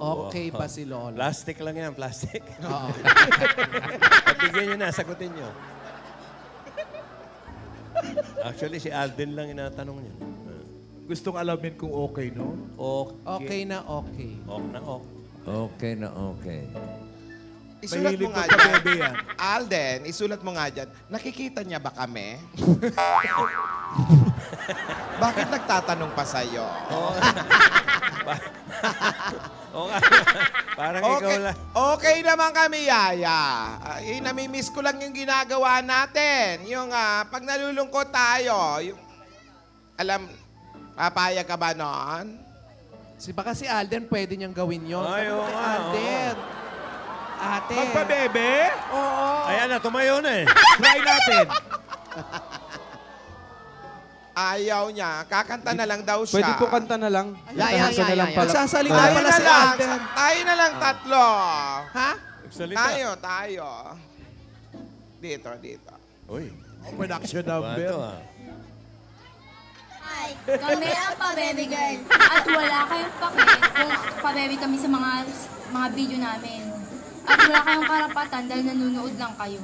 Okay pa si Lola. Plastic lang yan, plastic. Oo. Pagbigyan nyo na, sagutin nyo. Actually, si Alden lang inatanong niya. Gustong alamin kung okay, no? Okay na okay. Ok na ok. Okay na okay. Isulat mo Mahilig nga ko dyan. bebe yan. Alden, isulat mo nga dyan. Nakikita niya ba kami? Bakit nagtatanong pa sa'yo? Oo nga. Parang ikaw lang. Okay naman kami, Yaya. Namimiss ko lang yung ginagawa natin. Yung pag nalulungkot tayo, yung, alam, papayag ka ba noon? Baka si Alden pwede niyang gawin yun. Ay, oo nga, Alden. Ate. Magpabebe? Oo. Ayan na, tumayo na eh. Try natin. Ayaw niya. Kakanta na lang daw siya. Pwede po kanta na lang. Kanta na lang pala. Nagsasalita Tayo pala na si lang. Alden. Tayo na lang tatlo. Ha? Nagsalita. Tayo. Dito. Uy, Production ba number. ito ah? Hi, kami ang pa-baby girl. At wala kayong pake kung pa-baby kami sa mga video namin. At wala kayong karapatan dahil nanonood lang kayo.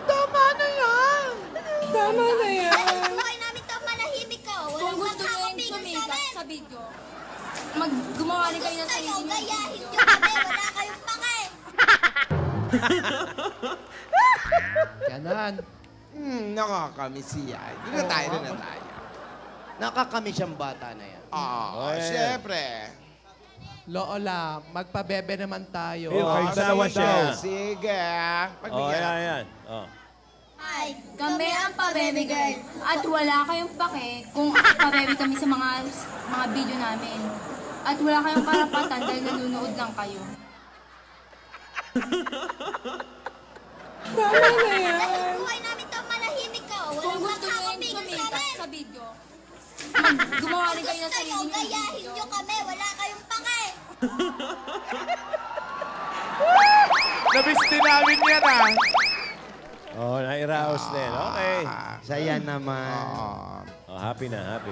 Tama na yan. Tama na yan. Buhay namin ito, manahimik ka. Kung gusto nyo yung sumikat sa video, gumawa rin kayo ng sarili nyo. Gayahin nyo kami, wala kayong pake. Ganon. Nakakamiss yan. Doon na tayo. Nakakami siyang bata na yan. Ayan. Siyempre. Lola, magpabebe naman tayo. Ayun, kahit sige dalawa siya. daw. Sige. Oh, Pagbigyan. ayan. Oh. Hi, kami ang pa-baby girl. At wala kayong pake kung pa-baby kami sa mga video namin. At wala kayong karapatan dahil nanonood lang kayo. Buhay namin ito, manahimik ka. Kung gusto nyo yung sumikat sa video, gumawa rin kayo ng sarili nyo. Gayahin nyo kami, wala kayong pake. Namiss din namin yan, Oh, nairaos din. Okay. Saya naman. Oh, happy na, happy.